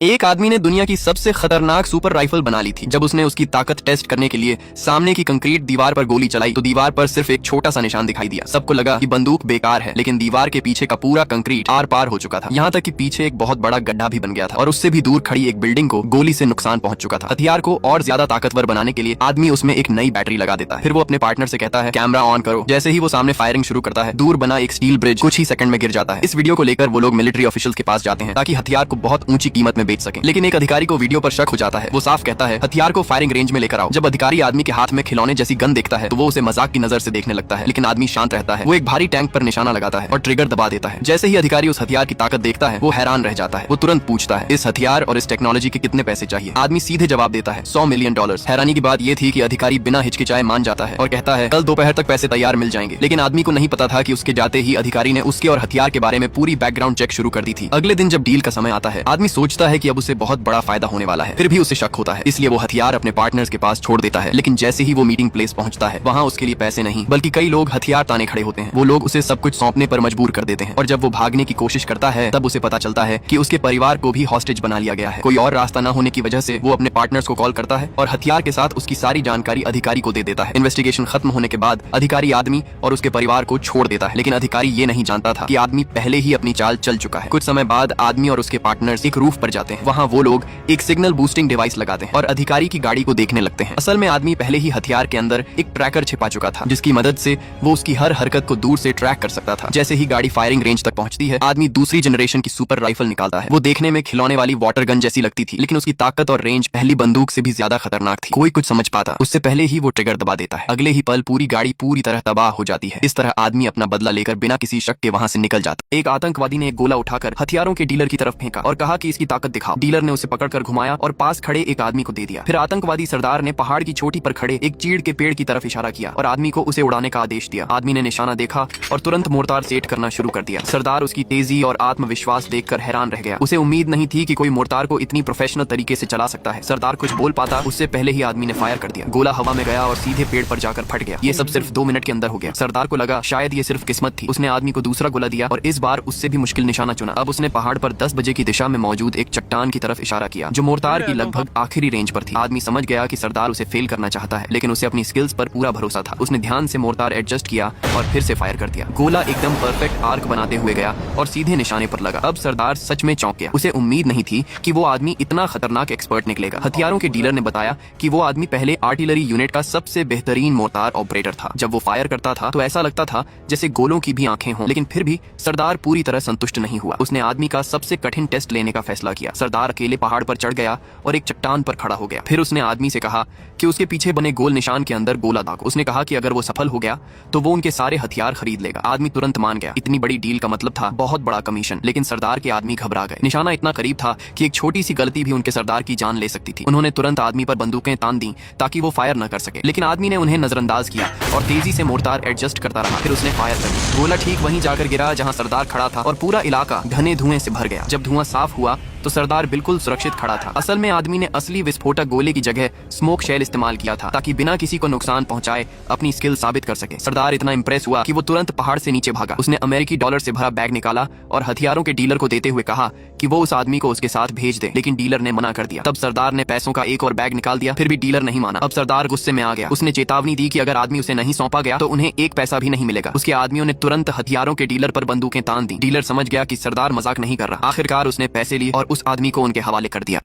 एक आदमी ने दुनिया की सबसे खतरनाक सुपर राइफल बना ली थी। जब उसने उसकी ताकत टेस्ट करने के लिए सामने की कंक्रीट दीवार पर गोली चलाई तो दीवार पर सिर्फ एक छोटा सा निशान दिखाई दिया। सबको लगा कि बंदूक बेकार है, लेकिन दीवार के पीछे का पूरा कंक्रीट आर पार हो चुका था। यहाँ तक कि पीछे एक बहुत बड़ा गड्ढा भी बन गया था और उससे भी दूर खड़ी एक बिल्डिंग को गोली से नुकसान पहुंच चुका था। हथियार को और ज्यादा ताकतवर बनाने के लिए आदमी उसमें एक नई बैटरी लगा देता है। फिर वो अपने पार्टनर से कहता है कैमरा ऑन करो। जैसे ही वो सामने फायरिंग शुरू करता है, दूर बना एक स्टील ब्रिज कुछ ही सेकंड में गिर जाता है। इस वीडियो को लेकर वो लोग मिलिट्री ऑफिशियल्स के पास जाते हैं ताकि हथियार को बहुत ऊंची कीमत में बेच सके। लेकिन एक अधिकारी को वीडियो पर शक हो जाता है। वो साफ कहता है हथियार को फायरिंग रेंज में लेकर आओ। जब अधिकारी आदमी के हाथ में खिलौने जैसी गन देखता है तो वो उसे मजाक की नजर से देखने लगता है, लेकिन आदमी शांत रहता है। वो एक भारी टैंक पर निशाना लगाता है और ट्रिगर दबा देता है। जैसे ही अधिकारी उस हथियार की ताकत देखता है वो हैरान रह जाता है। वो तुरंत पूछता है इस हथियार और इस टेक्नोलॉजी के कितने पैसे चाहिए। आदमी सीधे जवाब देता है $100 मिलियन। हैरानी की बात ये थी कि अधिकारी बिना हिचकिचाए मान जाता है और कहता है कल दोपहर तक पैसे तैयार मिल जाएंगे। लेकिन आदमी को नहीं पता था कि उसके जाते ही अधिकारी ने उसके और हथियार के बारे में पूरी बैकग्राउंड चेक शुरू कर दी थी। अगले दिन जब डील का समय आता है, आदमी सोचता है कि अब उसे बहुत बड़ा फायदा होने वाला है। फिर भी उसे शक होता है, इसलिए वो हथियार अपने पार्टनर्स के पास छोड़ देता है। लेकिन जैसे ही वो मीटिंग प्लेस पहुंचता है, वहाँ उसके लिए पैसे नहीं बल्कि कई लोग हथियार ताने खड़े होते हैं। वो लोग उसे सब कुछ सौंपने पर मजबूर कर देते हैं और जब वो भागने की कोशिश करता है तब उसे पता चलता है कि उसके परिवार को भी हॉस्टेज बना लिया गया है। कोई और रास्ता न होने की वजह से वो अपने पार्टनर्स को कॉल करता है और हथियार के साथ उसकी सारी जानकारी अधिकारी को दे देता है। इन्वेस्टिगेशन खत्म होने के बाद अधिकारी आदमी और उसके परिवार को छोड़ देता है, लेकिन अधिकारी ये नहीं जानता था कि आदमी पहले ही अपनी चाल चल चुका है। कुछ समय बाद आदमी और उसके पार्टनर्स एक रूफ पर जाते हैं। वहाँ वो लोग एक सिग्नल बूस्टिंग डिवाइस लगाते हैं और अधिकारी की गाड़ी को देखने लगते हैं। असल में आदमी पहले ही हथियार के अंदर एक ट्रैकर छिपा चुका था, जिसकी मदद से वो उसकी हर हरकत को दूर से ट्रैक कर सकता था। जैसे ही गाड़ी फायरिंग रेंज तक पहुंचती है, आदमी दूसरी जनरेशन की सुपर राइफल निकालता है। वो देखने में खिलौने वाली वाटर गन जैसी लगती थी, लेकिन उसकी ताकत और रेंज पहली बंदूक से भी ज्यादा खतरनाक थी। कोई कुछ समझ पाता उससे पहले ही वो ट्रिगर दबा देता है। अगले ही पल पूरी गाड़ी पूरी तरह तबाह हो जाती है। इस तरह आदमी अपना बदला लेकर बिना किसी शक के वहाँ से निकल जाता। एक आतंकवादी ने एक गोला उठाकर हथियारों के डीलर की तरफ फेंका और कहा कि इसकी ताकत दिखाओ। डीलर ने उसे पकड़कर घुमाया और पास खड़े एक आदमी को दे दिया। फिर आतंकवादी सरदार ने पहाड़ की चोटी पर खड़े एक चीड़ के पेड़ की तरफ इशारा किया और आदमी को उसे उड़ाने का आदेश दिया। आदमी ने निशाना देखा और तुरंत मोर्टार सेट करना शुरू कर दिया। सरदार उसकी तेजी और आत्मविश्वास देखकर हैरान रह गया। उसे उम्मीद नहीं थी कि कोई मोर्टार को इतनी प्रोफेशनल तरीके से चला सकता है। सरदार कुछ बोल पाता उससे पहले ही आदमी ने फायर कर दिया। गोला हवा में गया और सीधे पेड़ पर जाकर फट गया। ये सब सिर्फ 2 मिनट के अंदर हो गया। सरदार को लगा शायद ये सिर्फ किस्मत थी। उसने आदमी को दूसरा गोला दिया और इस बार उससे भी मुश्किल निशाना चुना। अब उसने पहाड़ पर 10 बजे की दिशा में मौजूद एक चट्टान की तरफ इशारा किया जो मोर्टार की लगभग आखिरी रेंज पर थी। आदमी समझ गया कि सरदार उसे फेल करना चाहता है, लेकिन उसे अपनी स्किल्स पर पूरा भरोसा था। उसने ध्यान से मोर्टार एडजस्ट किया और फिर से फायर कर दिया। गोला एकदम परफेक्ट आर्क बनाते हुए गया और सीधे निशाने पर लगा। अब सरदार सच में चौंक गया। उसे उम्मीद नहीं थी कि वो आदमी इतना खतरनाक एक्सपर्ट निकलेगा। हथियारों के डीलर ने बताया कि वो आदमी पहले आर्टिलरी यूनिट का सबसे बेहतरीन मोर्टार ऑपरेटर था। जब वो फायर करता था तो ऐसा लगता था जैसे गोलों की भी आंखें हों, लेकिन फिर भी सरदार पूरी तरह संतुष्ट नहीं हुआ। उसने आदमी का सबसे कठिन टेस्ट लेने का फैसला किया। सरदार अकेले पहाड़ पर चढ़ गया और एक चट्टान पर खड़ा हो गया। फिर उसने आदमी से कहा कि उसके पीछे बने गोल निशान के अंदर गोला दागो। उसने कहा कि अगर वो सफल हो गया तो वो उनके सारे हथियार खरीद लेगा। आदमी तुरंत मान गया। इतनी बड़ी डील का मतलब था बहुत बड़ा कमीशन, लेकिन सरदार के आदमी घबरा गए। निशाना इतना करीब था कि एक छोटी सी गलती भी उनके सरदार की जान ले सकती थी। उन्होंने तुरंत आदमी पर बंदूकें तान दी ताकि वो फायर न कर सके, लेकिन आदमी ने उन्हें नजरअंदाज किया और तेजी से मोर्टार एडजस्ट करता रहा। फिर उसने फायर कर दिया। गोला ठीक वहीं जाकर गिरा जहां सरदार खड़ा था और पूरा इलाका घने धुएं से भर गया। जब धुआं साफ हुआ तो सरदार बिल्कुल सुरक्षित खड़ा था। असल में आदमी ने असली विस्फोटक गोले की जगह स्मोक शेल इस्तेमाल किया था ताकि बिना किसी को नुकसान पहुंचाए अपनी स्किल साबित कर सके। सरदार इतना इंप्रेस हुआ कि वो तुरंत पहाड़ से नीचे भागा। उसने अमेरिकी डॉलर से भरा बैग निकाला और हथियारों के डीलर को देते हुए कहा कि वो उस आदमी को उसके साथ भेज दे, लेकिन डीलर ने मना कर दिया। तब सरदार ने पैसों का एक और बैग निकाल दिया, फिर भी डीलर नहीं माना। अब सरदार गुस्से में आ गया। उसने चेतावनी दी कि अगर आदमी उसे नहीं सौंपा गया तो उन्हें एक पैसा भी नहीं मिलेगा। उसके आदमियों ने तुरंत हथियारों के डीलर पर बंदूकें तान दी। डीलर समझ गया कि सरदार मजाक नहीं कर रहा। आखिरकार उसने पैसे लिए और उस आदमी को उनके हवाले कर दिया।